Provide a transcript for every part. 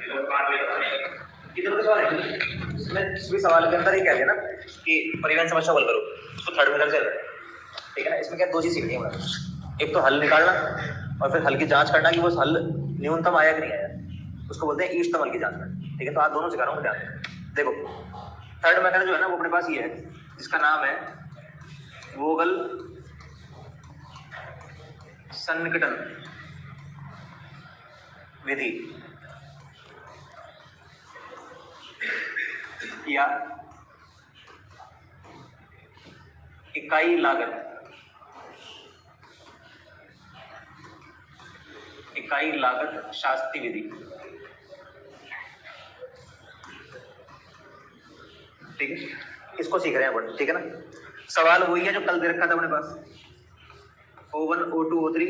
कितने बड़े सवाल है इसमें? इस सवाल के अंदर ये कह दिया ना कि परिवहन समस्या हल करो, उसको थर्ड मेथड से, ठीक है ना। इसमें क्या दो चीज सीखनी है हमारा, एक तो हल निकालना और फिर हल की जांच करना कि वो हल न्यूनतम आया कि नहीं आया, उसको बोलते हैं इष्टतम हल की जांच करना, ठीक है। तो आज दोनों सिखा रहा हूँ, ध्यान देखो। थर्ड मेथड जो है ना वो अपने पास ये है, जिसका नाम है वोगल सन्निकटन विधि या इकाई लागत शास्त्री विधि, ठीक है। इसको सीख रहे हैं अपन, ठीक है ना। सवाल वही है जो कल दे रखा था अपने पास, O1 O2 O3,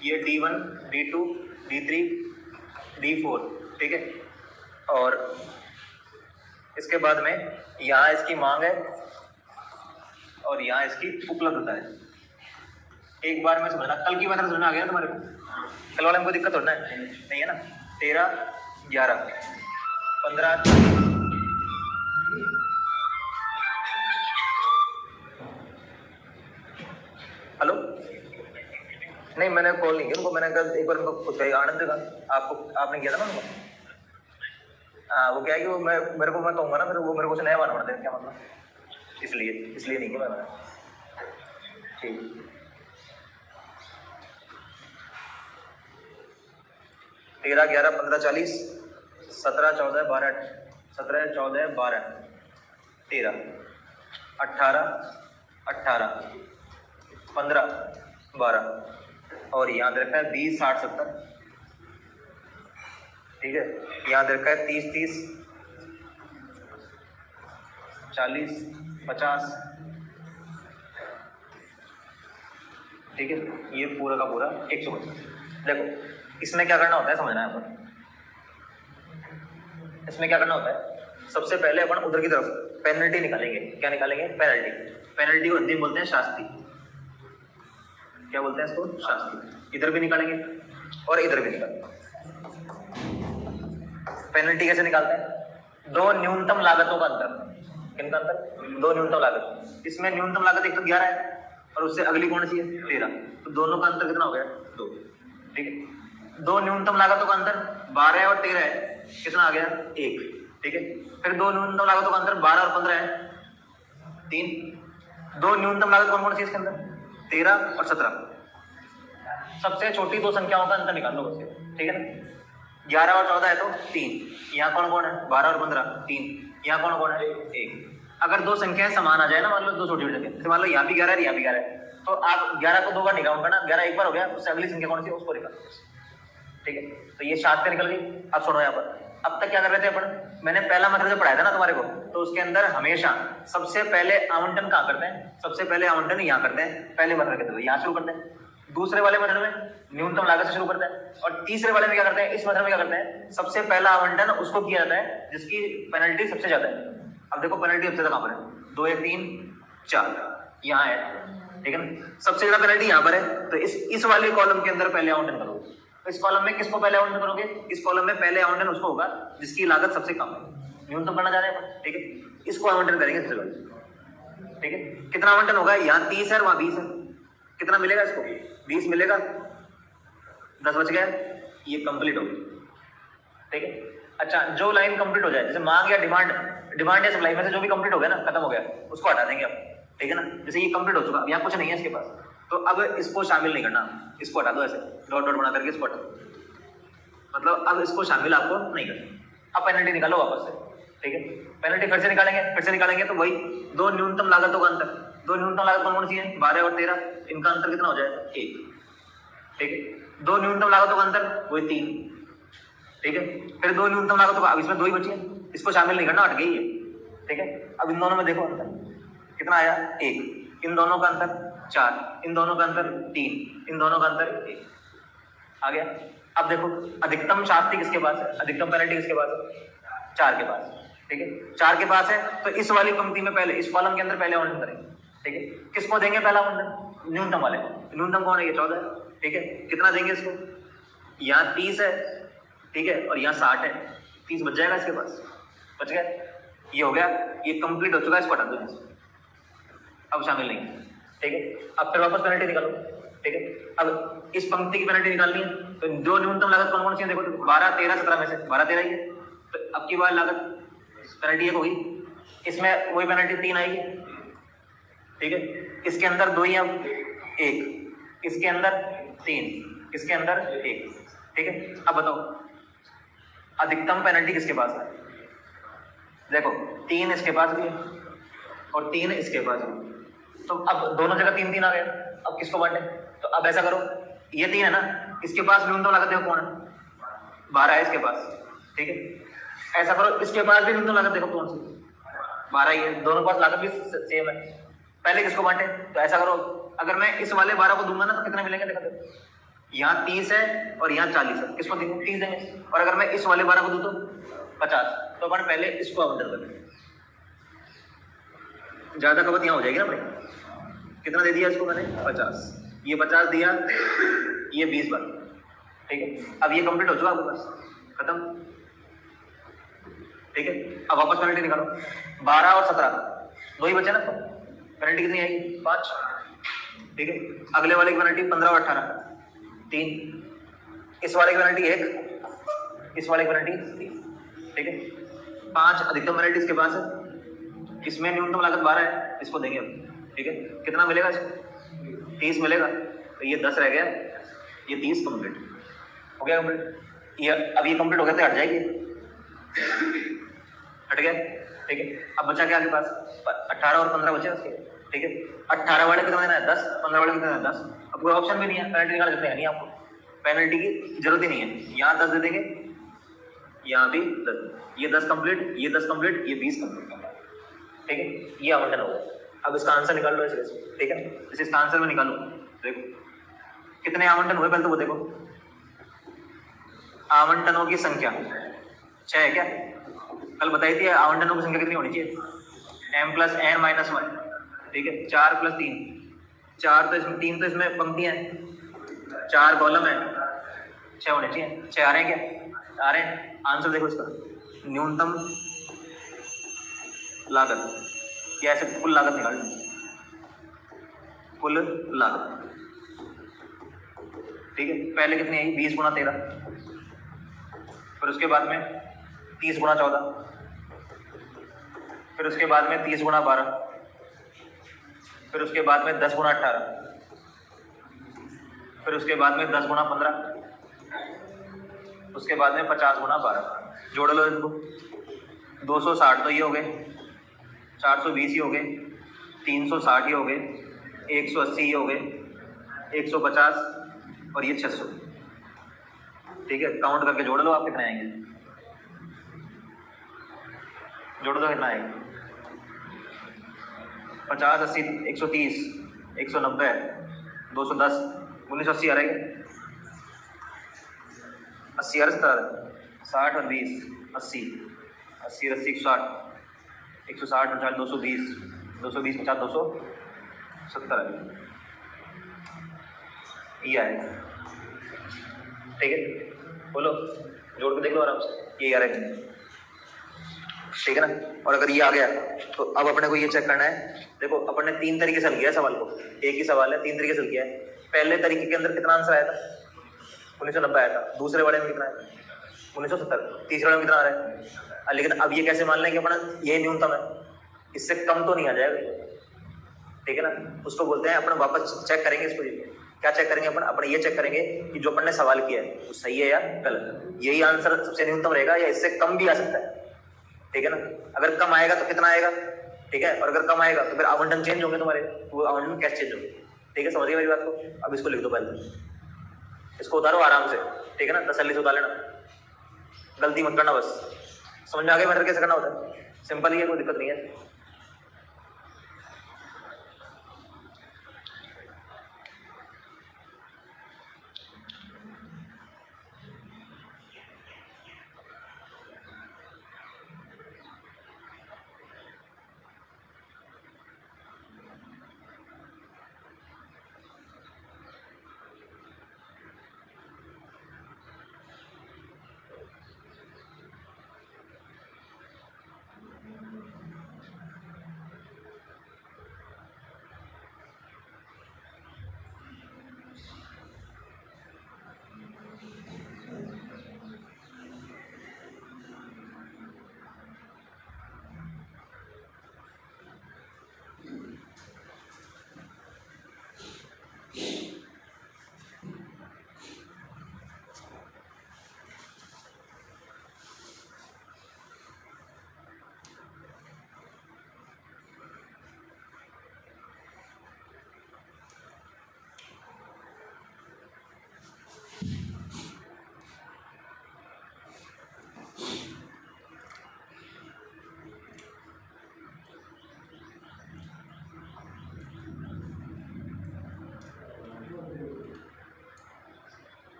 ये D1 D2 D3 D4, ठीक है। और इसके बाद में यहाँ इसकी मांग है और यहाँ इसकी उपलब्धता है। एक बार में समझना, कल की बात समझना आ गया ना तुम्हारे को? कल वाले में कोई दिक्कत होना है नहीं है ना। 13 11 15 हेलो नहीं, मैंने कॉल नहीं किया उनको, मैंने कल एक बार उनको खुद कही, आनंद का आपको आपने किया था ना उनको। हाँ वो क्या है कि वो मेरे को मैं कहूँगा ना, फिर वो मेरे को से नया बना पड़ता है, क्या मतलब, इसलिए नहीं किया मैंने, ठीक। 13 11 15 40 17 14 12 17 14 12 13 18 18 15 12 और याद रखा है 20 60 70, ठीक है। याद रखा है 30 30 40 50, ठीक है। ये पूरा का पूरा 150। देखो इसमें क्या करना होता है, समझना है अपन। इसमें क्या करना होता है, सबसे पहले अपन उधर की तरफ पेनल्टी निकालेंगे। क्या निकालेंगे? पेनल्टी को हिंदी में बोलते हैं शास्ति। क्या बोलते हैं इसको? शास्ति। इधर भी निकालेंगे और इधर भी निकालेंगे। पेनल्टी कैसे निकालते हैं? दो न्यूनतम लागतों का अंतर। किनका अंतर? दो न्यूनतम लागत। इसमें न्यूनतम लागत एक तो 11 है और उससे अगली कौन सी है? 13। तो दोनों का अंतर कितना हो गया? 2, ठीक है। दो न्यूनतम लागतों का अंतर 12 और 13 है, कितना आ गया? 1, ठीक है। फिर दो न्यूनतम लागतों का अंतर 12 और 15 है, 3। दो न्यूनतम लागत कौन कौन सी इसके अंदर? 13 और 17। सबसे छोटी दो संख्याओं का अंतर निकाल लो बस, ठीक है ना। 11 और 14 है तो 3। यहाँ कौन कौन है? 12 और 15 3। यहाँ कौन कौन है? 1। अगर दो संख्याएं समान आ जाए ना, मान लो दो छोटी छोटी संख्या, मान लो यहाँ भी 11 है यहाँ भी 11 है, तो आप 11 को 2 बार निकाल करना, 11 एक बार हो गया, उससे अगली संख्या कौन सी है उसको निकाल, ठीक है। तो ये शास्त्र निकल गई। अब सुनो यहाँ पर, अब तक क्या कर रहे थे अपन? मैंने पहला मेथड जो पढ़ाया था ना तुम्हारे को, तो उसके अंदर हमेशा सबसे पहले आवंटन कहाँ करते हैं? सबसे पहले आवंटन यहाँ करते हैं, पहले मेथड के थ्रू यहाँ शुरू करते हैं। दूसरे वाले मेथड में न्यूनतम लागत से शुरू करते हैं और तीसरे वाले में क्या करते हैं? इस मेथड में क्या करते हैं? सबसे पहला आवंटन उसको किया जाता है जिसकी पेनल्टी सबसे ज्यादा है। अब देखो पेनल्टी सबसे ज्यादा कहाँ पर है? 2 1 3 4 यहाँ है, ठीक है ना। सबसे ज्यादा पेनल्टी यहाँ पर है, तो इस वाले कॉलम के अंदर पहले आवंटन करोगे। इस कॉलम में किसको पहले आवंटन करोगे? इस कॉलम में पहले आवंटन उसको होगा जिसकी लागत सबसे कम है, न्यूनतम करना चाह रहे हैं, ठीक है। इसको आवंटन करेंगे सबसे पहले, ठीक है। कितना आवंटन होगा? यहाँ 30 है, वहां 20 है, कितना मिलेगा इसको? 20 मिलेगा, 10 बच गया, ये कंप्लीट हो गई, ठीक है। अच्छा, जो लाइन कंप्लीट हो जाए, जैसे मांग या डिमांड या सप्लाई में से जो भी कंप्लीट हो गया ना, खत्म हो गया, उसको हटा देंगे अब, ठीक है ना। जैसे ये कंप्लीट हो चुका, यहाँ कुछ नहीं है इसके पास, तो अब इसको शामिल नहीं करना, इसको हटा दो, ऐसे डॉट डॉट बना करके इसको हटा दो, मतलब अब इसको शामिल आपको नहीं करना। अब पेनल्टी निकालो वापस से, ठीक है। पेनल्टी फिर से निकालेंगे तो वही दो न्यूनतम लागतों का अंतर। दो न्यूनतम लागत कौन सी है? 12 और 13। इनका अंतर कितना हो जाएगा? 1, ठीक है। दो न्यूनतम लागतों का अंतर वही 3, ठीक है। फिर दो न्यूनतम लागतों का, अब इसमें 2 ही बची है, इसको शामिल नहीं करना, हट गई है, ठीक है। अब इन दोनों में देखो अंतर कितना आया? 1। इन दोनों का अंतर 4, इन दोनों का अंतर 3, इन दोनों का अंतर 1 आ गया। अब देखो अधिकतम शास्ति किसके पास है? अधिकतम पेनल्टी किसके पास है? 4 के पास, ठीक है। 4 के पास है, तो इस वाली पंक्ति में पहले, इस कॉलम के अंदर पहले आवंटन करेंगे, ठीक है। किसको देंगे पहला आवंटन? न्यूनतम वाले को। न्यूनतम कौन है? ये 14 है, ठीक है। कितना देंगे इसको? यहाँ 30 है, ठीक है, और यहाँ 60 है, 30 बच जाएगा इसके पास, बच गया, ये हो गया, ये कंप्लीट हो चुका है, इसको हटा दो यहाँ से, अब शामिल नहीं, ठीक है। अब फिर वापस पेनल्टी निकालो, ठीक है। अब इस पंक्ति की पेनल्टी निकालनी है, तो दो न्यूनतम लागत कौन कौन सी है देखो, 12, 13, 17 में से 12, 13 ही है, तो अब की बार लागत पेनल्टी एक होगी, इसमें वही पेनल्टी 3 आएगी, ठीक है। इसके अंदर 2 ही है, 1, इसके अंदर 3, इसके अंदर 1, ठीक है। अब बताओ अधिकतम पेनल्टी किसके पास है, देखो 3 इसके पास भी है और 3 इसके पास भी, तो अब दोनों जगह 3 3 आ गए, अब किसको बांटे, तो अब ऐसा करो, ये 3 है ना, इसके पास न्यूनतम लागत देखो कौन है, 12 है इसके पास, ठीक है। ऐसा करो इसके पास भी न्यूनतम लागत देखो कौन सी, 12 ही है, दोनों के पास लागत भी सेम है, पहले किसको बांटे, तो ऐसा करो, अगर मैं इस वाले 12 को दूंगा ना तो कितने मिलेंगे देखो, यहाँ 30 है और यहाँ 40 है, किसको दूंगा, 30 देंगे, और अगर मैं इस वाले 12 को दूं तो 50, तो अपन पहले इसको आवंटन करें, ज्यादा खपत यहाँ हो जाएगी ना भाई, कितना दे दिया इसको मैंने, 50, ये 50 दिया, ये 20 बार, ठीक है। अब ये कंप्लीट हो चुका आपके पास, खत्म, ठीक है। अब वापस पेनल्टी निकालो, 12 और 17 दो ही बचे ना, तो पेनल्टी कितनी आएगी, 5, ठीक है। अगले वाले की पेनल्टी 15 और 18, 3, इस वाले की पेनल्टी 1, इस वाले की पेनल्टी 3, ठीक है। 5 अधिकतम पेनल्टी इसके पास है, इसमें न्यूनतम लागत 12 है, इसको देंगे अब, ठीक है। कितना मिलेगा इसको, 30 मिलेगा, तो ये 10 रह गया, ये 30 कंप्लीट हो गया, कंप्लीट, ये अब ये कंप्लीट हो गया तो हट जाएगी, हट गया, ठीक है। अब बचा क्या आपके पास, 18 और 15 बचे उसके, ठीक है। 18 वाले कितना देना है, 10, 15 वाले कितना देना है, 10, अब कोई ऑप्शन भी नहीं है, पेनल्टी निकाल सकते हैं नहीं, आपको पेनल्टी की जरूरत ही नहीं है, यहाँ 10 दे देंगे, यहाँ भी 10, ये 10 कंप्लीट, ये 10 कंप्लीट, ये 20 कंप्लीट, ठीक है। ये आवंटन हो गया, अब इसका आंसर निकाल लो इसके, ठीक है, इसका आंसर में निकालो, देखो कितने आवंटन हुए, पहले तो वो देखो, आवंटनों की संख्या 6 है क्या, कल बताई थी आवंटनों की संख्या कितनी होनी चाहिए, m+n-1, ठीक है, 4 + 3, 4 तो इसमें, 3 तो इसमें पंक्तियां हैं, 4 कॉलम है, 6 होने चाहिए, 6 आ रहे हैं क्या, आ रहे हैं, आंसर देखो इसका, न्यूनतम लागत, या ऐसे कुल लागत निकाल, कुल लागत, ठीक है। पहले कितनी आई, 20 × 13, फिर उसके बाद में 30 × 14, फिर उसके बाद में 30 × 12, फिर उसके बाद में 10 × 18, फिर उसके बाद में 10 × 15, उसके बाद में 50 × 12, जोड़ लो इनको, 260 तो ये हो गए, 420 ही हो गए, 360 ही हो गए, 180 ही हो गए, 150 और ये 600, ठीक है। काउंट करके जोड़ लो आप कितने आएंगे, जोड़ दो कितना आएगा, 50, 80, 130, 190, 210, 1980 आ रहा है, 80 और 60 और 20, 80, 80 और 80, 160, 160 × 220, 220 50, 270 ये आएगा, ठीक है। बोलो जोड़ के देख लो आराम से, ये आ रहा है, ठीक है ना। और अगर ये आ गया तो अब अपने को ये चेक करना है, देखो अपन ने 3 तरीके से हल किया सवाल को, एक ही सवाल है 3 तरीके से हल किया है। पहले तरीके के अंदर कितना आंसर आया था, 1990 आया था, दूसरे वाले में कितना है, 1970, तीसरे वाले में कितना आ रहा है, लेकिन अब ये कैसे मान लें कि अपना ये न्यूनतम है, इससे कम तो नहीं आ जाएगा, ठीक है ना। उसको बोलते हैं अपन वापस चेक करेंगे इसको, क्या चेक करेंगे अपन, अपन ये चेक करेंगे कि जो अपन ने सवाल किया है वो सही है या गलत, यही आंसर सबसे न्यूनतम रहेगा या इससे कम भी आ सकता है, ठीक है ना। अगर कम आएगा तो कितना आएगा, ठीक है, और अगर कम आएगा तो फिर आवंटन चेंज होंगे तुम्हारे, वो आवंटन कैसे चेंज होंगे, ठीक है, समझिए मेरी बात को। अब इसको लिख दो पहले, इसको उतारो आराम से, ठीक है ना, तसल्ली से उतार लेना, गलती मत करना, बस समझ में आ गया मैटर कैसे करना होता है, सिंपल ही है, कोई दिक्कत नहीं है।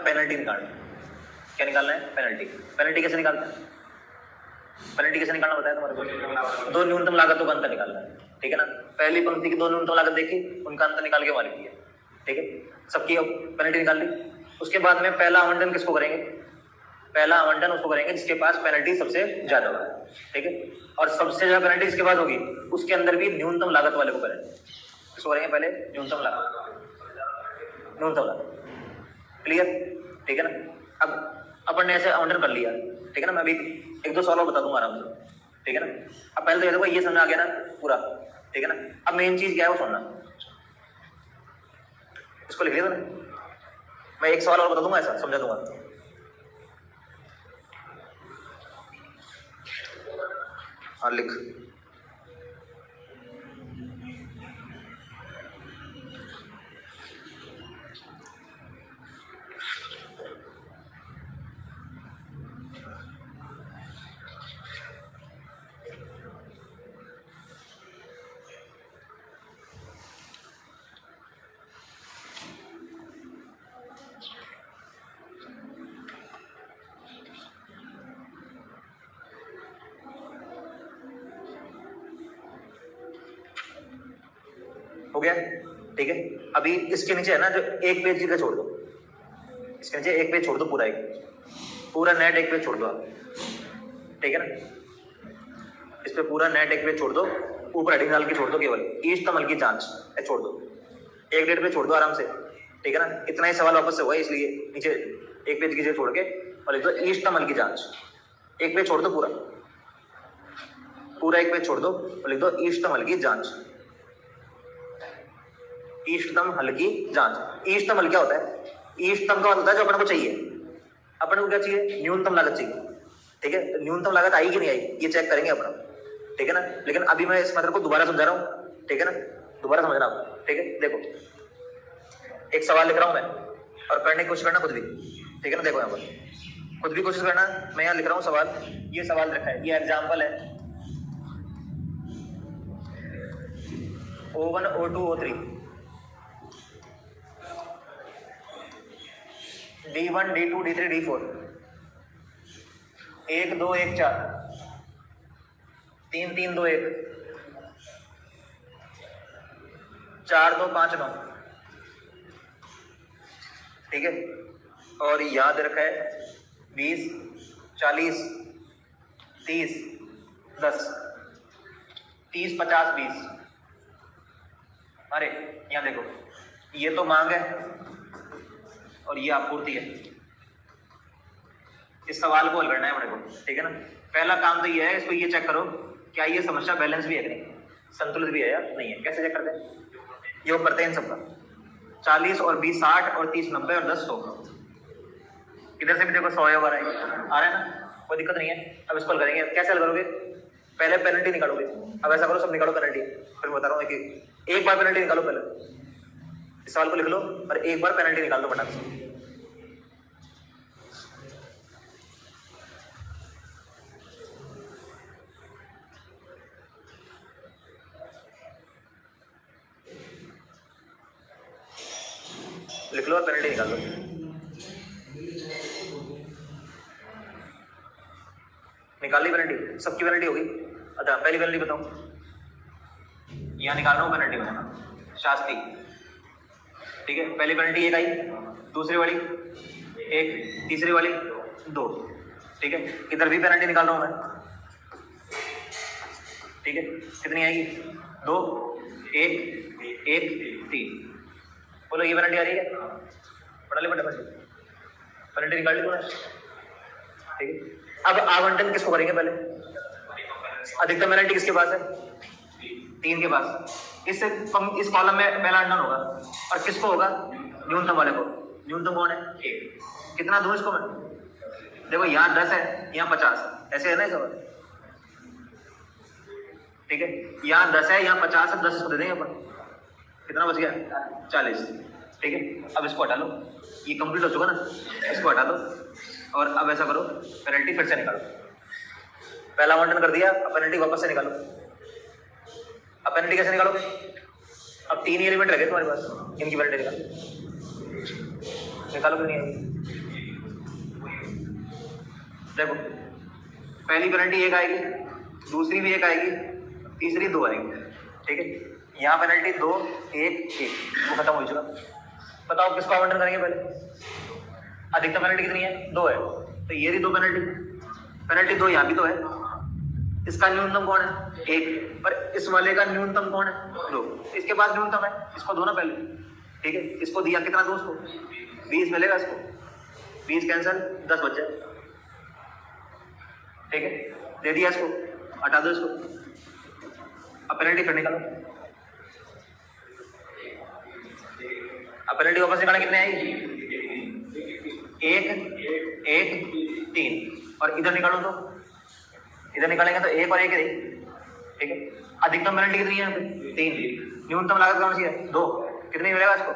पेनल्टी निकालना। क्या निकालना है? पेनल्टी। पेनल्टी कैसे निकालते हैं? पेनल्टी कैसे निकालना बताया तुम्हारे को? दो न्यूनतम लागतों का अंतर निकालना है, ठीक है ना। पहली पंक्ति की दो न्यूनतम लागत देखी, उनका अंतर निकाल के मार्क किया, ठीक है। सबकी पेनल्टी निकाल ली। उसके बाद में पहला आवंटन किसको करेंगे? पहला आवंटन उसको करेंगे जिसके पास पेनल्टी सबसे ज्यादा होगा, ठीक है। और सबसे ज्यादा पेनल्टी जिसके पास होगी उसके अंदर भी न्यूनतम लागत वाले को करेंगे। किसको करेंगे? पहले न्यूनतम लागत, न्यूनतम लागत। क्लियर? ठीक है ना। अब अपन ने ऐसे आवंटन कर लिया, ठीक है ना। मैं अभी एक दो सवाल और बता दूंगा आराम से, ठीक है ना। अब पहले तो ये देखो, ये समझ आ गया ना पूरा, ठीक है ना। अब मेन चीज क्या है वो सुनना। इसको लिख लिया तुमने? मैं एक सवाल और बता दूंगा, ऐसा समझा दूंगा। हाँ लिख। हो गया, ठीक है। अभी इसके नीचे है ना जो एक पेज का छोड़ दो, इसके नीचे एक पेज छोड़ दो, पूरा नेट एक पेज छोड़ दो आप, ठीक है ना। इस पे पूरा नेट एक पेज छोड़ दो, ऊपर हेडिंग डाल के छोड़ दो, केवल इष्टतम की जांच छोड़ दो, एक डेट पे छोड़ दो आराम से, ठीक है ना। इतना ही सवाल वापस से हुआ, इसलिए नीचे एक पेज की जगह छोड़ के और लिख दो इष्टतम की जांच। एक पेज छोड़ दो, पूरा एक पेज छोड़ दो और लिख दो इष्टतम हल की जांच। इष्टतम हल की जांच। इष्टतम हल क्या होता है? इष्टतम का होता है जो अपन को चाहिए। अपन को क्या चाहिए? न्यूनतम लागत चाहिए, ठीक है। तो न्यूनतम लागत आई कि नहीं आई ये चेक करेंगे अपन, ठीक है ना। लेकिन अभी मैं इस मैटर को दोबारा समझा रहा हूँ, ठीक है ना। दोबारा समझ रहा हूँ, ठीक है। देखो एक सवाल लिख रहा हूँ मैं, और करने की कोशिश करना खुद भी, ठीक है ना। देखो यहाँ पर खुद भी कोशिश करना। मैं यहाँ लिख रहा हूँ सवाल, ये सवाल रखा है, ये एग्जाम्पल है O1 O2 O3 D1 D2 D3 D4 1 2 1 4 3 3 2 1 4 2 5 9, ठीक है। और याद रखा है 20 40 30 10 30 50 20। अरे यहाँ देखो, ये तो मांग है और ये आपूर्ति है। इस सवाल को हल करना है अपने को, ठीक है ना। पहला काम तो ये है, इसको ये चेक करो क्या ये समस्या बैलेंस भी है कि नहीं, संतुलित भी है या नहीं है। कैसे चेक करते हैं? योग करते हैं इन सबका। 40 और 20 60 और 30 90 और 10 100। इधर से भी देखो 100 आ रहा है ना, कोई दिक्कत नहीं है। अब इसको हल करेंगे। कैसे हल करोगे? पहले पेनल्टी निकालोगे। अब ऐसा करो, सब निकालो पेनल्टी, फिर बता रहा हूँ कि एक बार पेनल्टी निकालो। पहले इस सवाल को लिख लो और एक बार पेनल्टी निकाल दो फटाक से। लिख लो और पेनल्टी निकाल दो। निकाल ली पेनल्टी? सबकी पेनल्टी होगी। अच्छा पहली पेनल्टी बताओ। यहाँ निकाल रहा हूँ पेनल्टी में, शास्त्री, ठीक है। पहली पेनल्टी एक आई, दूसरी वाली एक, तीसरी वाली 2, ठीक है। इधर भी पेनल्टी निकाल रहा हूँ मैं, ठीक है। कितनी आएगी? 2 1 1 3। बोलो ये पेनल्टी आ रही है? पढ़ा ली फटाफट, पेनल्टी निकाल ली तूने, ठीक है। अब आवंटन किसको करेंगे? पहले अधिकतम पेनल्टी किसके पास है? 3 के पास। इस कॉलम में पहला आवंटन होगा और किसको होगा? न्यूनतम वाले को। न्यूनतम कौन है? 1। कितना दूं इसको मैं? देखो यहाँ 10 है, यहाँ 50, ऐसे है ना सवाल, ठीक है। यहाँ 10 है, यहाँ 50 है, 10 इसको दे देंगे अपन। कितना बच गया? 40, ठीक है। अब इसको हटा लो, ये कंप्लीट हो चुका ना, इसको हटा दो। और अब ऐसा करो, पेनल्टी फिर से निकालो। पहला आवंटन कर दिया, अब पेनल्टी वापस से निकालो। अब पेनल्टी कैसे निकालोगे? अब 3 एलिमेंट रखे तुम्हारे पास, इनकी पेनल्टी निकालो। कि नहीं आएगी? देखो पहली पेनल्टी एक आएगी, दूसरी भी एक आएगी, तीसरी दो आएगी, ठीक है। यहाँ पेनल्टी 2 1 1 वो खत्म हो चुका। बताओ किसको आवंटन करेंगे पहले? अधिकतम पेनल्टी कितनी है? 2 है, तो ये भी 2 पेनल्टी 2 यहाँ भी 2 है। इसका न्यूनतम कौन है? 1, पर इस वाले का न्यूनतम कौन है? 2। इसके पास न्यूनतम है, इसको दो ना पहले, ठीक है। इसको दिया कितना दो? उसको 20 मिलेगा, इसको 20 कैंसिल, 10 बच जाए, ठीक है। दे दिया इसको, हटा दो इसको। अब पेनल्टी फिर निकालो। अब पेनल्टी वापस निकालना कितने आएगी? 1 1 3, और इधर निकालो तो इधर निकालेंगे तो 1 और 1 है, ठीक है। अधिकतम पेनल्टी कितनी है यहाँ पे? 3। न्यूनतम लागत कौन सी है? 2। कितनी मिलेगा इसको?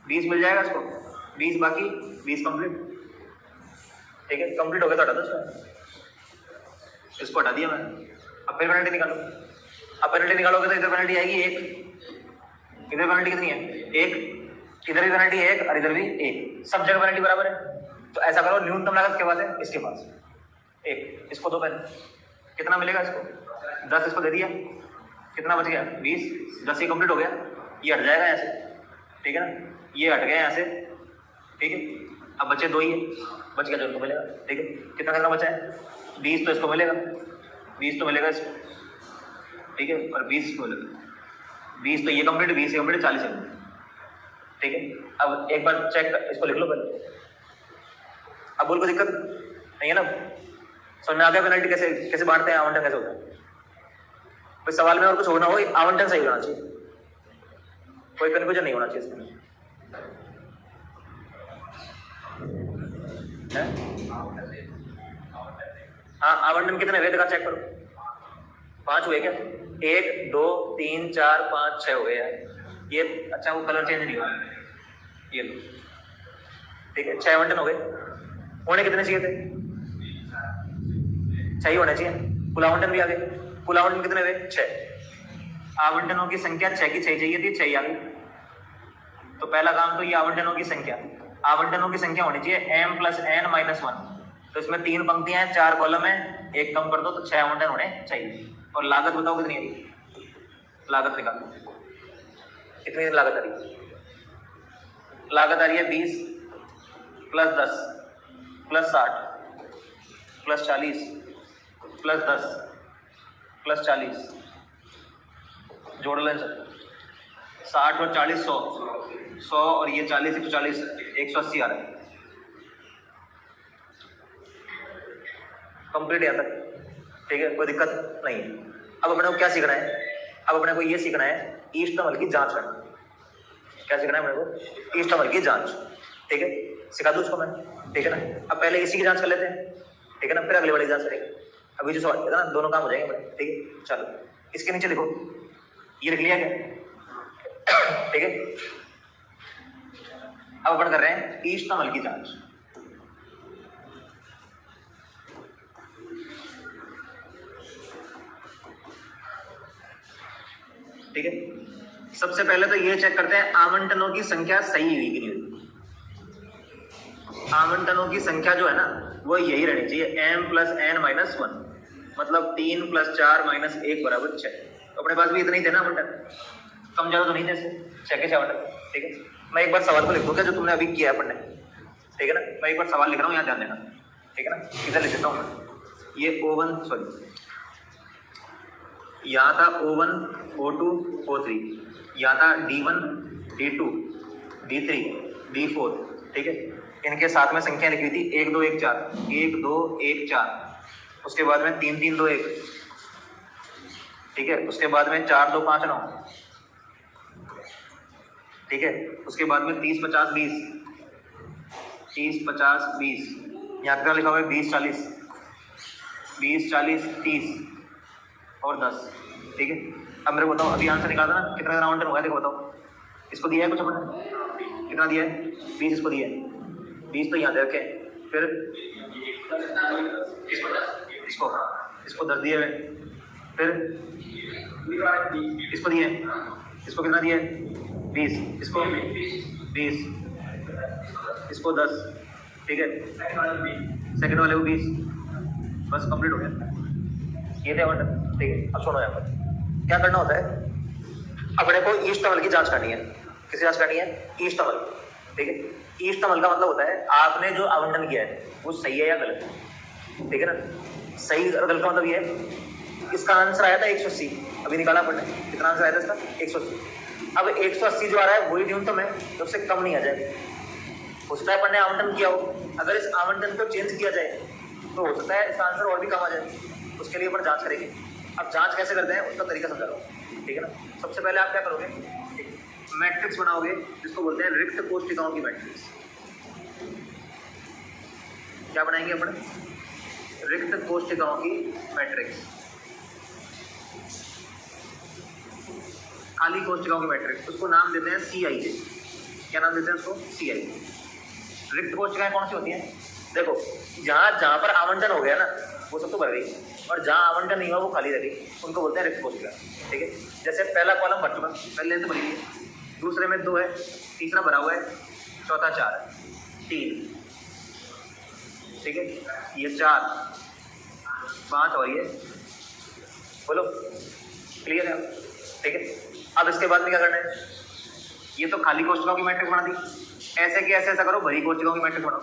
20 मिल जाएगा इसको, 20 बाकी 20 कंप्लीट, ठीक है। कंप्लीट हो गया तो हटा दो इसको, इसको हटा दिया मैंने। अब फिर पेनल्टी निकालो। अब पेनल्टी निकालोगे तो इधर पेनल्टी आएगी 1, इधर पेनल्टी कितनी है? 1, इधर भी पेनल्टी 1 और इधर भी 1, सब जगह पेनल्टी बराबर है। तो ऐसा करो, न्यूनतम लागत किसके पास है? इसके पास 1, इसको दो पहले, कितना मिलेगा इसको? 10, इसको दे दिया, कितना बच गया? 20, 10 ही कंप्लीट हो गया। ये हट जाएगा यहाँ से, ठीक है ना, ये हट गया यहाँ से, ठीक है। अब बचे 2 ही है, बच गया जो इनको मिलेगा, ठीक है। कितना करना बचा है? 20 तो इसको मिलेगा, 20 तो मिलेगा इसको, ठीक है, और 20 इसको मिलेगा। 20 तो ये कंप्लीट, 20 से कंप्लीट, 40 है, ठीक है। अब एक बार चेक इसको लिख लो पहले। अब बोल को दिक्कत नहीं है ना? समझ में आ गया पेनल्टी कैसे कैसे बांटते हैं, आवंटन कैसे होता है? कोई सवाल में और कुछ होना हो, आवंटन सही होना चाहिए, कोई कन्फ्यूजन नहीं होना चाहिए इसमें। हाँ, आवंटन कितने हुए देखा, चेक करो। 5 हुए क्या? 1 2 3 4 5 6 हो गए यार ये। अच्छा वो कलर चेंज नहीं हुआ, ये लो, ठीक है। 6 आवंटन हो गए। होने कितने चाहिए थे? 6 ही होने चाहिए। कुल आवंटन भी आ गए। कुल आवंटन कितने हुए? 6। आवंटनों की संख्या 6 की 6 चाहिए थी, 6 ही आ गई। तो पहला काम तो ये आवंटनों की संख्या, आवंटनों की संख्या होनी चाहिए m + n - 1। तो इसमें 3 पंक्तियां हैं, 4 कॉलम है, 1 कम कर दो तो 6 आवंटन होने चाहिए। और लागत बताओ कितनी है? लागत निकालो, कितनी लागत आ रही है? लागत आ रही है 20 + 10 + 60 + 40 + 10 + 40, जोड़ लें सर। 60 और 40 100, 100 और ये 40 140 180 आ रहा है। कंप्लीट यहाँ तक, ठीक है, कोई दिक्कत नहीं है। अब अपने को क्या सीखना है? अब अपने को ये सीखना है इष्टतमल की जांच करना। क्या सीखना है अपने को? इष्टतमल की जांच, ठीक है। सिखा दूं उसको मैं, ठीक है ना। अब पहले इसी की जांच कर लेते हैं, ठीक है ना, फिर अगले वाली जांच करेंगे। अभी जो सवाल है ना, दोनों काम हो जाएंगे बड़े, ठीक है। चलो इसके नीचे देखो, ये लिख लिया क्या? ठीक है। अब अपन कर रहे हैं इष्टतमल की जांच। ठीक है, सबसे पहले तो ये चेक करते हैं आवंटनों की संख्या सही हुई कि नहीं हुई। आवंटनों की संख्या जो है ना वो यही रहनी चाहिए, m + n - 1, मतलब 3 + 4 - 1 = 6। तो अपने पास भी इतना ही थे ना आवंटन, कम ज्यादा तो नहीं थे, 6 के 6 आवंटन, ठीक है। मैं एक बार सवाल को लिख दूंगा जो तुमने अभी किया है अपन ने, ठीक है ना। मैं एक बार सवाल लिख रहा हूँ, यहाँ ध्यान देना, ठीक है ना। इधर लिख देता हूँ ये O1, सॉरी यहाँ था O1 O2 O3, यहाँ था D1 D2 D3 D4, ठीक है। इनके साथ में संख्या लिखी थी 1 2 1 4 1 2 1 4, उसके बाद में 3 3 2 1, ठीक है। उसके बाद में 4 2 5 9, ठीक है। उसके बाद में 30 50 20 30 50 20, यहाँ कितना लिखा हुआ है 20 40 20 40 30 और 10, ठीक है। अब मेरे को बताओ, अभी आंसर निकाला ना, कितना आवंटन हुआ है देखो, बताओ। इसको दिया है कुछ अपन, कितना दिया है? 20 इसको दिया है, 20 तो यहाँ दे रखे, फिर इसको इसको 10 दिए, फिर इसको दिए, इसको कितना दिया है? 20, इसको 20, इसको 10, ठीक है, सेकंड वाले को 20, बस कंप्लीट हो गया। ये थे आवंटन, ठीक है। अब सुनो यहाँ पर क्या करना होता है, अपने को ईष्टमल की जांच करनी है। किसी जांच करनी है? ईष्टमल, ठीक है। ईष्टमल का मतलब होता है आपने जो आवंटन किया है वो सही है या गलत, ठीक है ना। सही और गलत का मतलब ये है, इसका आंसर आया था 180, अभी निकाला आपने, कितना आंसर आया था इसका? 180। अब 180 जो आ रहा है वही न्यूनतम है, तो उससे कम नहीं आ जाए। हो सकता है अपन ने आवंटन किया हो, अगर इस आवंटन को चेंज किया जाए तो हो सकता है इसका आंसर और भी कम आ जाए। उसके लिए अपन जांच करेंगे। अब जांच कैसे करते हैं उसका तरीका समझा रहा हूँ, ठीक है ना। सबसे पहले आप क्या करोगे, मैट्रिक्स बनाओगे जिसको बोलते हैं रिक्त कोष्टिकाओं की मैट्रिक्स। क्या बनाएंगे अपन? रिक्त कोष्टिकाओं की मैट्रिक्स, खाली कोष्टिकाओं की मैट्रिक्स। उसको नाम देते हैं CI। क्या नाम देते हैं उसको? CI। रिक्त कोष्टिकाएं कौन सी होती हैं? देखो, जहां पर आवंटन हो गया ना वो सब तो भर गई, और जहां आवंटन नहीं हुआ वो खाली रह गई, उनको बोलते हैं रिक्त कोष्टिका, ठीक है। जैसे पहला कॉलम भर चुका, पहले तो भरी है, दूसरे में 2 है, तीसरा भरा हुआ है, चौथा 4 है, 3, ठीक है, ये 4, 5 और ये, बोलो क्लियर है, ठीक है। अब इसके बाद में क्या करना है, ये तो खाली कोष्टिकाओं की मैट्रिक्स बना दी, ऐसे कि ऐसा करो भरी कोष्टिकाओं की मैट्रिक्स बनाओ।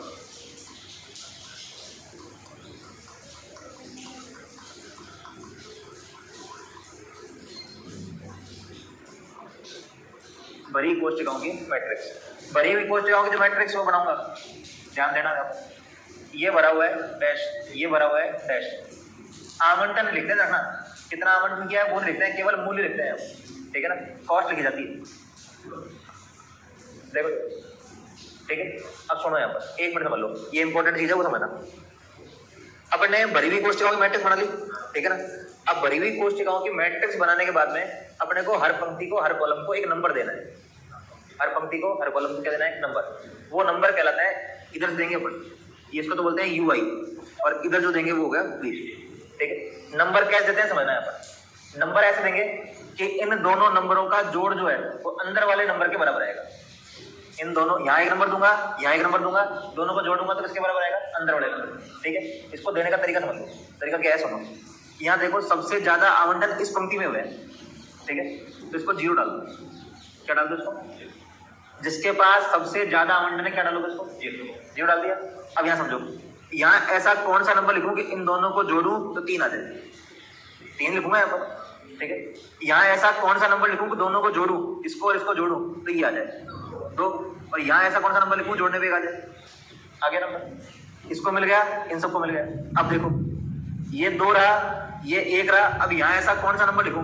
भरी कोष्टिकाओं की मैट्रिक्स, भरी हुई कोष्टिकाओं की जो मैट्रिक्स वो बनाऊंगा, ध्यान देना आप। ये भरा हुआ है डैश, ये भरा हुआ है डैश। आवंटन लिखते हैं ना, कितना आवंटन किया है वो लिखते हैं, केवल मूल्य लिखते हैं, ठीक है ना। कॉस्ट लिखी जाती है, देखो, ठीक है। अब सुनो यहाँ पर, एक मिनट समझ लो, ये इंपॉर्टेंट चीज है वो समझना। अपन ने भरी हुई कोष्टिकाओं की मैट्रिक्स बना ली, ठीक है ना। अब भरी हुई कोष्टिकाओं की मैट्रिक्स बनाने के बाद में अपने को हर पंक्ति को हर कॉलम को एक नंबर देना है। हर पंक्ति को हर कॉलम को क्या देना है? एक नंबर। वो नंबर कहलाता है, इधर से देंगे अपन, ये इसको तो बोलते हैं UI, और इधर जो देंगे वो हो गया V, ठीक है। नंबर कैसे देते हैं समझना है यहाँ पर। नंबर ऐसे देंगे कि इन दोनों नंबरों का जोड़ जो है वो अंदर वाले नंबर के बराबर आएगा। इन दोनों, यहाँ एक नंबर दूंगा, यहाँ एक नंबर दूंगा, दोनों को जोड़ूंगा तो किसके बराबर आएगा? अंदर वाले नंबर, ठीक है। इसको देने का तरीका समझ लो। तरीका क्या है सुनो, यहाँ देखो सबसे ज्यादा आवंटन इस पंक्ति में हुआ है, ठीक है, तो इसको 0 डाल दो। क्या डाल दो इसको? जिसके पास सबसे ज्यादा आवंटन है क्या डालोगे इसको? 0 डाल दिया। अब यहाँ समझो, यहाँ ऐसा कौन सा नंबर लिखूं कि इन दोनों को जोड़ूं तो 3 आ जाए? 3 लिखूंगा यहाँ पर, ठीक है। यहाँ ऐसा कौन सा नंबर लिखूं कि दोनों को जोड़ूं, इसको और इसको जोड़ूं तो ये आ जाए 2, और यहाँ ऐसा कौन सा नंबर लिखूं जोड़ने पे आ जाए? आ गया नंबर, इसको मिल गया, इन सबको मिल गया। अब देखो ये 2 रहा, ये 1 रहा। अब यहाँ ऐसा कौन सा नंबर लिखूं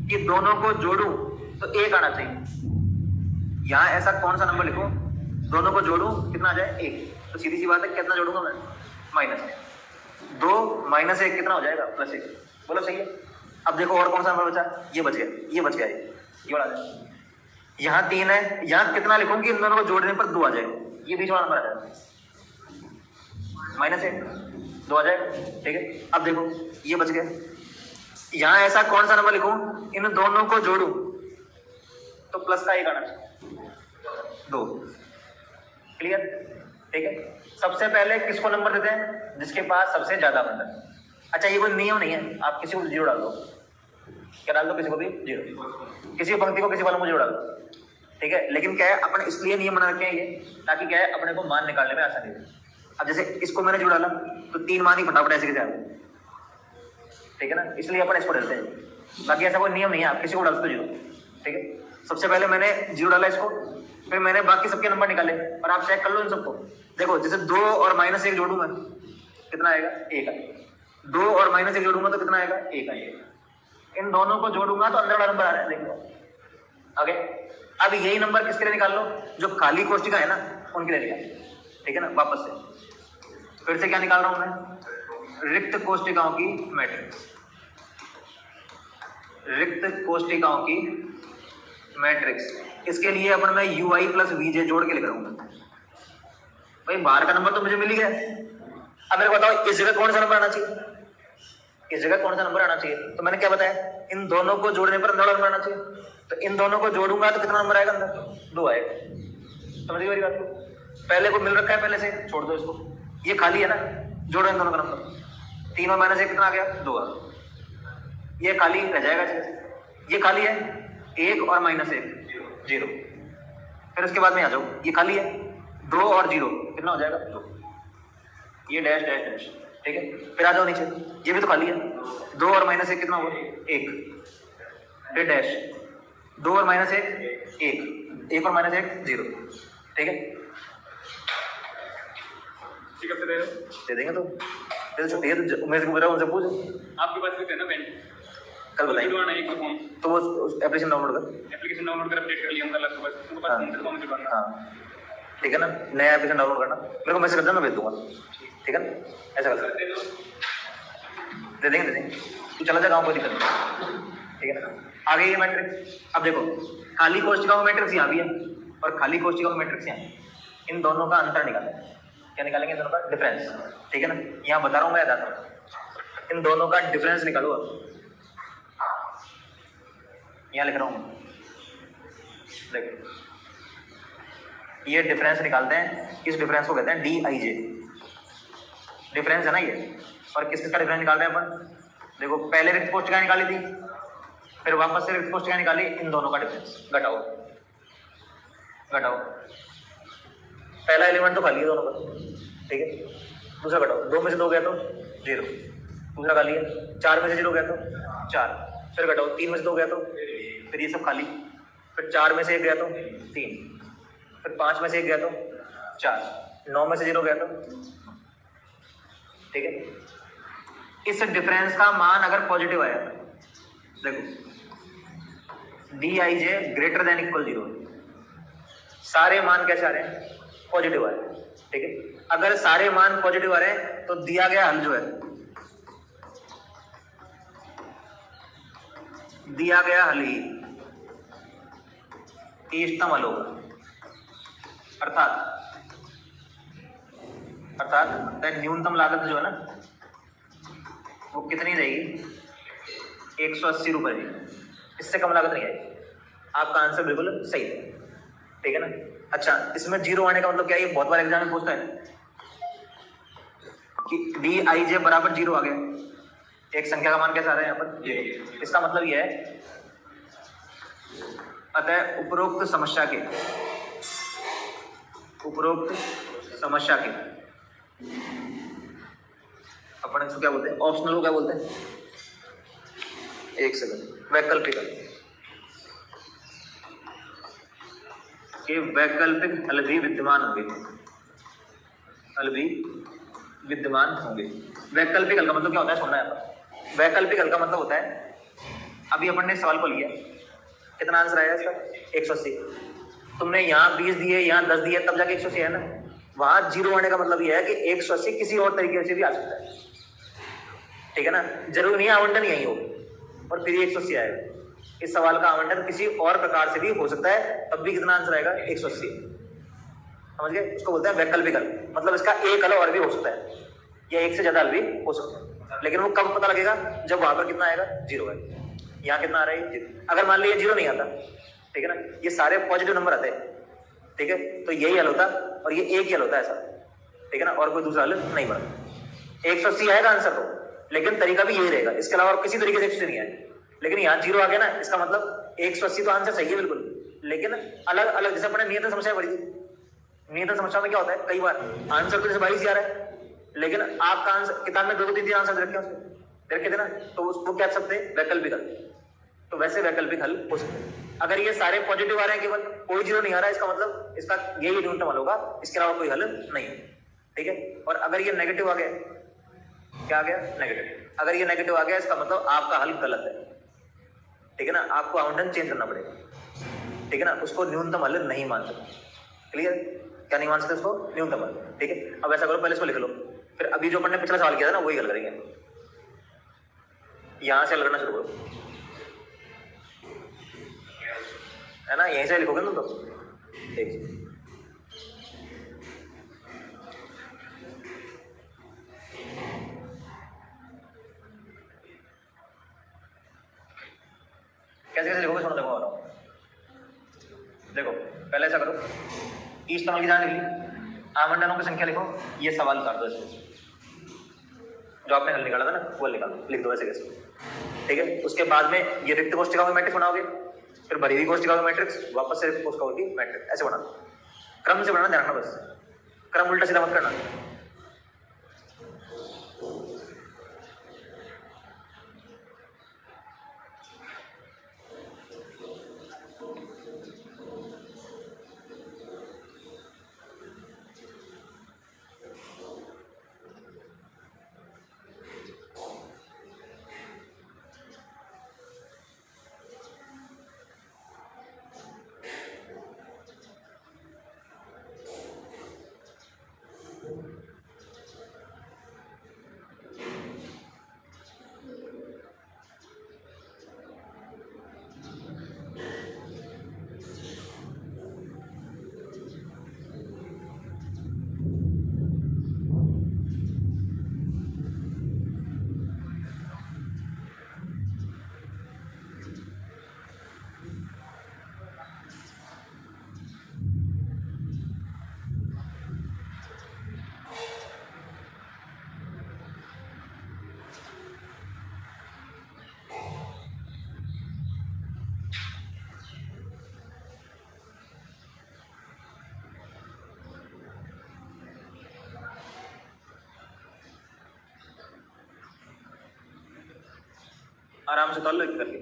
कि दोनों को जोड़ूं तो 1 आना चाहिए? यहाँ ऐसा कौन सा नंबर लिखूं दोनों को जोड़ूं कितना आ जाए? 1। तो सीधी सी बात है, कितना जोड़ूंगा मैं? -2 -1 कितना हो जाएगा? +1। बोलो सही है। अब देखो और कौन सा नंबर बचा? ये बच गया, ये बच गया, ये वाला आ जाए। यहाँ 3 है, यहाँ कितना लिखूं कि इन दोनों को जोड़ने पर 2 आ जाए? ये बीच वाला नंबर आ जाए, -1, 2 आ जाएगा, ठीक है। अब देखो ये बच गया, यहाँ ऐसा कौन सा नंबर लिखूं इन दोनों को जोड़ूं तो प्लस का 1 आना चाहिए, 2। क्लियर, ठीक है। सबसे पहले किसको नंबर देते हैं? जिसके पास सबसे ज्यादा आवंटन। अच्छा ये कोई नियम नहीं है, आप किसी को 0 डाल दो। क्या डाल दो? किसी को भी 0, किसी पंक्ति को किसी वालों को 0 डाल दो, ठीक है। लेकिन क्या है, अपन इसलिए नियम बना रखे हैं ये, ताकि क्या है अपने को मान निकालने में आसानी हो। अब जैसे इसको मैंने 0 डाला तो 3 मान ही फटाफट ऐसे कैसे आ गए, ठीक है ना, इसलिए अपन इसको डालते हैं। बाकी ऐसा कोई नियम नहीं है, आप किसी को डाल सकते 0, ठीक है। सबसे पहले मैंने 0 डाला इसको, फिर मैंने बाकी सबके नंबर निकाले, और आप चेक कर लो इन सबको। देखो जैसे 2 और -1 जोड़ूंगा कितना आएगा? 1 आएगा। 2 और -1 जोड़ूंगा तो कितना आएगा? 1 आएगा। इन दोनों को जोड़ूंगा तो अंदर वाला नंबर आ रहा है, देखो आगे। अब यही नंबर किसके लिए निकाल लो? जो खाली कोष्टिका है ना उनके लिए निकाल, ठीक है ना। वापस से फिर से क्या निकाल रहा हूं मैं? रिक्त कोष्टिकाओं की मैट्रिक्स, रिक्त कोष्टिकाओं की मैट्रिक्स। इसके लिए अपन मैं UI + VJ जोड़ के लिख रहा हूं। भाई बाहर का नंबर तो मुझे मिल ही गया, अब मेरे को बताओ इस जगह कौन सा नंबर आना चाहिए? इस जगह कौन सा नंबर आना चाहिए? तो मैंने क्या बताया, इन दोनों को जोड़ने पर अंदर वाला नंबर आना चाहिए। तो इन दोनों को जोड़ूंगा तो कितना नंबर आएगा अंदर? 2 आएगा। समझ गए मेरी बात को? पहले को मिल रखा है पहले से, छोड़ दो इसको, ये खाली है ना, जोड़ो इन दोनों का नंबर। 3 और माइनस 1 कितना आ गया, 2 आ गया। ये खाली रह जाएगा, ये खाली है 1 और माइनस 1 0। फिर उसके बाद में आ जाओ, ये खाली है 2 और 0 कितना हो जाएगा 2, ये डैश डैश डैश, ठीक है। फिर आ जाओ नीचे, ये भी तो खाली है, 2 और माइनस 1 कितना हुआ 1, फिर डैश 2 और माइनस 1 1, 1 और माइनस 1 0, ठीक है। दे देंगे तो छुट्टी है तो मेरे से उनसे पूछ, आपके पास भी है ना पेन, कल बताइए। एक फॉर्म तो वो एप्लीकेशन डाउनलोड कर, एप्लीकेशन डाउनलोड कर अपडेट कर लिया उनका लग बस उनको पास उनसे फॉर्म जुड़वाना। हाँ ठीक है ना, नया एप्लीकेशन डाउनलोड करना, मेरे को मैसेज कर देना, मैं भेज दूंगा, ठीक है ना, ऐसा कर दे देंगे। तू चला जा गाँव, कोई दिक्कत नहीं, ठीक है ना। आगे ये मैट्रिक्स, अब देखो खाली कोष्ठिका में मैट्रिक्स यहाँ भी है और खाली कोष्ठिका में मैट्रिक्स यहाँ, इन दोनों का अंतर निकालें। क्या निकालेंगे, इन दोनों का डिफरेंस, ठीक है ना। यहाँ बता रहा हूँ मैं, याद आता हूँ, इन दोनों का डिफरेंस निकालो। यहाँ लिख रहा हूँ, देखो ये डिफरेंस निकालते हैं, इस डिफरेंस को कहते हैं DIJ, डिफरेंस है ना ये। और किस किस का डिफरेंस निकाल रहे हैं अपन, देखो पहले रिक्त कोष्ठिका निकाली थी, फिर वापस से रिक्त कोष्ठिका निकाली, इन दोनों का डिफरेंस घटाओ घटाओ। पहला एलिमेंट तो खाली है दोनों का, ठीक है, दूसरा घटाओ, 2 में से 2 गया तो 0, दूसरा खाली है, 4 में से 0 गया तो 4, फिर घटाओ, 3 में से 2 गया तो, फिर ये सब खाली, फिर 4 में से 1 गया तो 3, फिर 5 में से 1 गया तो 4, 9 में से 0 गया तो, ठीक है। इस डिफरेंस का मान अगर पॉजिटिव आया, देखो DIJ ग्रेटर देन इक्वल 0, सारे मान कैसे आ रहे हैं, पॉजिटिव आ रहे हैं, ठीक है। अगर सारे मान पॉजिटिव आ रहे हैं तो दिया गया हल जो है, दिया गया हल ही इष्टतम हल होगा, अर्थात न्यूनतम लागत जो है ना वो कितनी रहेगी, 180 रुपए रहेगी, इससे कम लागत नहीं आएगी। आपका आंसर बिल्कुल सही है, ठीक है ना। अच्छा, इसमें 0 आने का मतलब क्या है, ये बहुत बार एग्जाम में पूछता है कि DIJ बराबर 0 आ गया, एक संख्या का मान कैसा आ रहा है यहाँ पर 0, इसका मतलब ये है, अतः उपरोक्त समस्या के अपन इसको क्या बोलते हैं, ऑप्शनल को क्या बोलते हैं, एक सेकंड, वैकल्पिक हल भी विद्यमान होंगे। वैकल्पिक हल का मतलब क्या होता है, सुनना है। वैकल्पिक हल का मतलब होता है, अभी अपन ने सवाल को लिया, कितना आंसर आया इसका 180, तुमने यहाँ 20 दिए, यहाँ 10 दिए, तब जाके 180 है ना। वहां 0 आने का मतलब यह है कि 180 किसी और तरीके से भी आ सकता है, ठीक है ना, जरूरी नहीं आवंटन यही हो और फिर 180 आएगा। इस सवाल का आवंटन किसी और प्रकार से भी हो सकता है, तब भी कितना आंसर आएगा 180, समझ गए। उसको बोलते हैं वैकल्पिक हल, मतलब इसका एक हल और भी हो सकता है या एक से ज्यादा हल भी हो सकता है, लेकिन वो कब पता लगेगा, जब वहां पर कितना आएगा 0 है, यहाँ कितना आ रहा है 0। अगर मान लीजिए 0 नहीं आता, ठीक है ना, ये सारे पॉजिटिव नंबर आते हैं, ठीक है, तो यही हल होता और ये एक ही हल होता है ऐसा, ठीक है ना, और कोई दूसरा हल नहीं बना। 180 आएगा आंसर तो, लेकिन तरीका भी यही रहेगा, इसके अलावा और किसी तरीके से 180 नहीं आएगा। लेकिन यहाँ 0 आ गया ना, इसका मतलब 180 तो आंसर सही है बिल्कुल, लेकिन अलग अलग, जैसे अपने नियंत्रण समस्या पढ़ी थी, नियंत्रण समस्या में क्या होता है, कई बार आंसर तो जैसे 22 आ रहा है, लेकिन आपका आंसर किताब में 2-3 आंसर दे रखे थे ना, तो उसको क्या सकते हैं, वैकल्पिक हल। तो वैसे वैकल्पिक हल हो सकते हैं। अगर ये सारे पॉजिटिव आ रहे हैं, केवल कोई 0 नहीं आ रहा है, इसका मतलब इसका यही न्यूनतम हल होगा, इसके अलावा कोई हल नहीं है, ठीक है। और अगर ये नेगेटिव आ गया, क्या आ गया, नेगेटिव, अगर ये नेगेटिव आ गया, इसका मतलब आपका हल गलत है, ठीक है ना, आपको आवंटन चेंज करना पड़ेगा, ठीक है ना, उसको न्यूनतम हल नहीं मान सकते। क्लियर, क्या नहीं मान सकते उसको, न्यूनतम हल, ठीक है। अब ऐसा करो, पहले इसको लिख लो, फिर अभी जो अपन ने पिछला सवाल किया था ना वही हल करेंगे। यहां से हल करना शुरू करो, है ना, यहीं से लिखोगे ना, तो ठीक। कैसे कैसे लिखोगे, सुनो, देखो आ रहा हूं, देखो पहले ऐसा करो, इष्टतम हल की जान लिख ली, आवंटनों की संख्या लिखो, ये सवाल कर दो इसमें, जो आपने हल निकाला था ना वो निकाल दो, लिख दो ऐसे कैसे, ठीक है। उसके बाद में ये रिक्त कोष्ठिका में मैट्रिक्स बनाओगे, फिर भरी हुई कोष्ठिका में मैट्रिक्स, वापस से रिक्त कोष्ठिका की मैट्रिक्स, ऐसे बनाना, क्रम से बनाना, ध्यान रखना बस, क्रम उल्टा सीधा मत करना। आराम से तौल लो एक करके।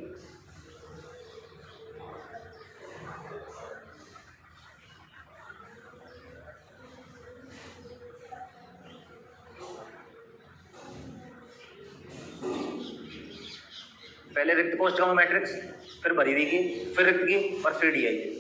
पहले रिक्त कोष्ठकों में मैट्रिक्स, फिर भरी हुई की, फिर रिक्त की और फिर डीआई।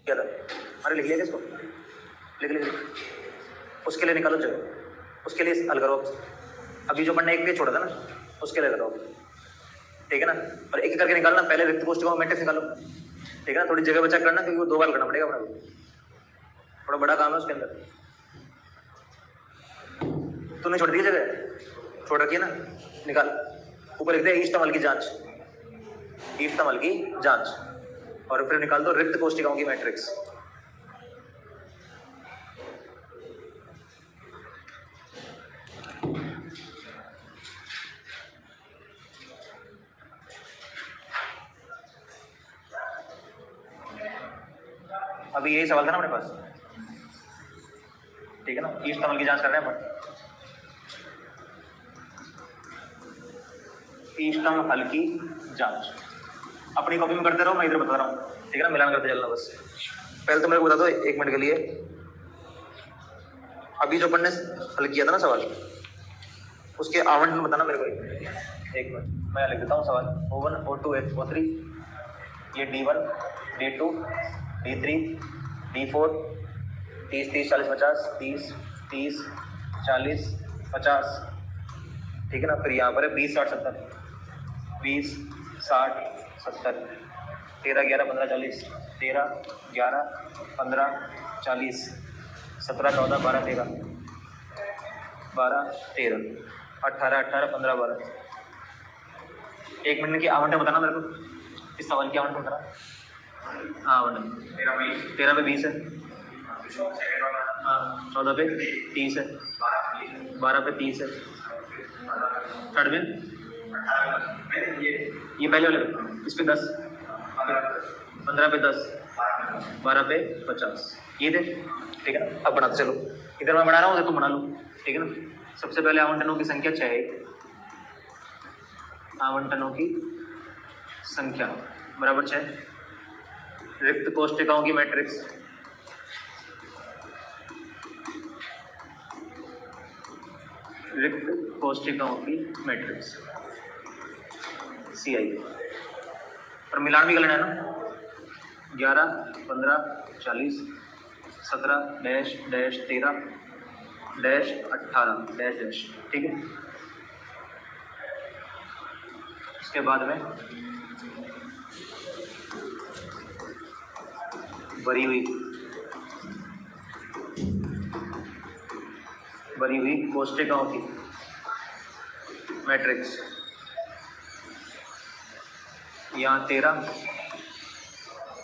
क्या था? अरे लिख लिया किसको? लिख लिख उसके लिए निकालो जगह, उसके लिए हल करो। अभी जो पढ़ने एक पेज छोड़ा था ना उसके लिए करो, ठीक है ना। और एक एक करके निकालना, पहले रिक्त कोष्ठकों में मैट्रिक्स निकालो, ठीक है ना। थोड़ी जगह बचा करना क्योंकि वो 2 बार करना पड़ेगा अपना, थोड़ा बड़ा काम है उसके अंदर। तूने छोड़ दी जगह, छोड़ रखी है ना, निकाल। ऊपर लिख दे इष्टमल की जांच, इष्टमल की जांच, और फिर निकाल दो रिक्त कोष्ठिकाओं की मैट्रिक्स। अभी यही सवाल था ना अपने पास, ठीक है ना। इष्टमल की जांच कर रहे हैं अपन, इष्टम फल की जांच। अपनी कॉपी में करते रहो, मैं इधर बता रहा हूँ, ठीक है ना। मिलान करते चलना बस। पहले तो मेरे को बता दो 1 मिनट के लिए, अभी जो अपन ने हल किया था ना सवाल, उसके आवंटन बताना मेरे को। 1 मिनट मैं लिख देता हूँ सवाल। O1 O2 O3, ये D1 D2 D3 D4, 30 30 40 50, 30 30 40 50, ठीक है ना। फिर यहाँ पर है 20 60 70, 20 60 70, 13 11 15 40, 13 11 15 40, 17 14 12 13, 12 13, 18 18 15 12। 1 मिनट की आवंटन बताना मेरे को, इस सवाल की आवंटन बताना। हाँ आवंटन 13 पे 20 है, हाँ 14 पे 30 है, 12 पे 30 है, थर्ड में ये पहले वाले इस पे 10, 15 पे 10, 12 पे 50, ये थे, ठीक है ना। अब बनाते चलो, इधर मैं बना रहा हूँ उधर तुम बना लो, ठीक है ना। सबसे पहले आवंटनों की संख्या 6 है, आवंटनों की संख्या बराबर 6। रिक्त कोष्ठिकाओं की मैट्रिक्स, रिक्त कोष्ठिकाओं की मैट्रिक्स CI पर मिलान भी करना है ना। 11 15 40 17 dash dash 13 dash 18 dash dash, ठीक है। इसके बाद में भरी हुई कोष्ठिकाओं की मैट्रिक्स, यहाँ 13,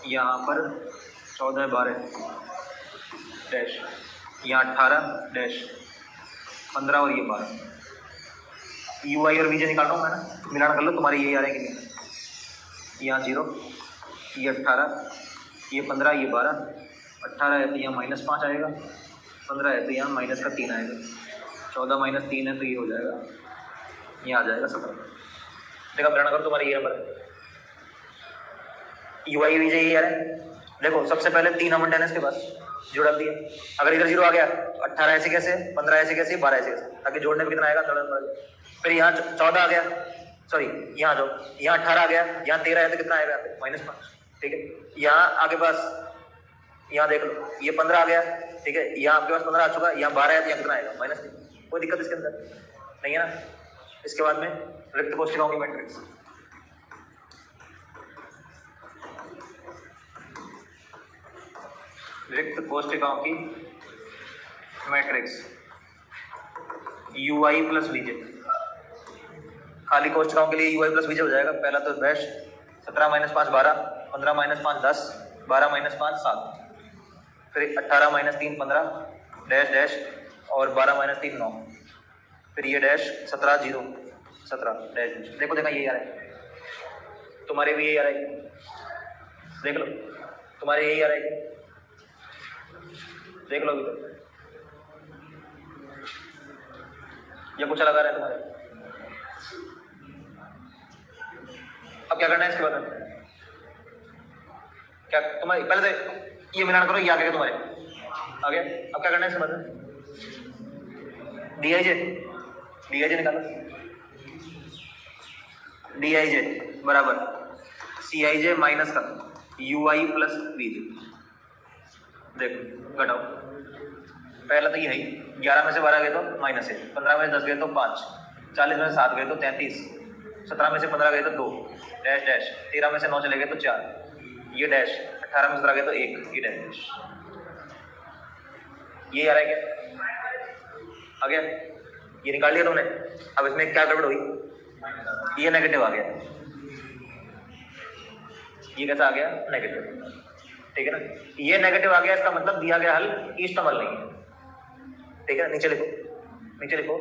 यहाँ पर 14 12 डैश, यहाँ 18 डैश 15 और ये 12। UI और VJ निकाल रहा हूँ मैं ना, मिलान कर लो तुम्हारे ये आ रहे हैं कि नहीं। यहाँ 0, ये 18, ये 15, ये 12, 18 है तो यहाँ -5 आएगा, 15 है तो यहाँ माइनस का 3 आएगा, 14 - 3 है तो ये हो जाएगा, ये आ जाएगा 17। देखो मिलान करो तुम्हारे ये नंबर है, UI VJ ये आ रहा है। देखो सबसे पहले 3 आवंटन है इसके पास, जोड़ दिया। अगर इधर 0 आ गया, 18 ऐसे कैसे, 15 ऐसे कैसे, 12 ऐसे कैसे, ताकि जोड़ने में कितना आएगा 13। फिर यहाँ 14 आ गया, सॉरी यहाँ जाओ, यहाँ 18 आ गया, यहाँ 13 है तो कितना आएगा -5, ठीक है। यहाँ आगे पास, यहाँ देख लो ये 15 आ गया, ठीक है। यहाँ आपके पास 15 आ चुका, यहाँ 12 है तो यहाँ कितना आएगा -3। कोई दिक्कत इसके अंदर नहीं है ना। इसके बाद में रिक्त कोष्ठिकाओं की मैट्रिक्स, रिक्त कोष्ठिकाओं की मैट्रिक्स UI + VJ। खाली कोष्ठिकाओं के लिए UI + VJ हो जाएगा। पहला तो डैश 17 - 5 12, 15 - 5 10, 12 - 5 7, फिर 18 - 3 15 डैश डैश और 12 - 3 9, फिर ये डैश 17 0 17 डैश। देखो देखा यही आ रहा है, तुम्हारे भी यही आ रहा है, देख लो तुम्हारे यही आ रहा है, देख लो अभी तो ये कुछ लगा रहा है तुम्हारे। अब क्या करना है इसके बाद में, क्या तुम्हारे पहले तो ये मिलान करो, ये आ गया तुम्हारे आ गया। अब क्या करना है इसके बाद में, DIJ निकालो, DIJ बराबर CIJ माइनस का UI + VJ। देखो घटाओ, पहला तो ये है 11 में से 12 गए तो -1, 15 में से 10 गए तो 5, 40 में से 7 गए तो 33, 17 में से 15 गए तो 2 डैश डैश, 13 में से 9 चले गए तो 4, ये डैश, 18 में से 17 गए तो 1, ये डैश। ये आ रहा है क्या, आ गया, ये निकाल लिया तुमने। अब इसमें क्या गड़बड़ हुई, ये नेगेटिव आ गया, ये कैसा आ गया नेगेटिव, ठीक है ना। ये नेगेटिव आ गया, इसका मतलब दिया गया हल इष्टतम हल नहीं है, ठीक है। नीचे लिखो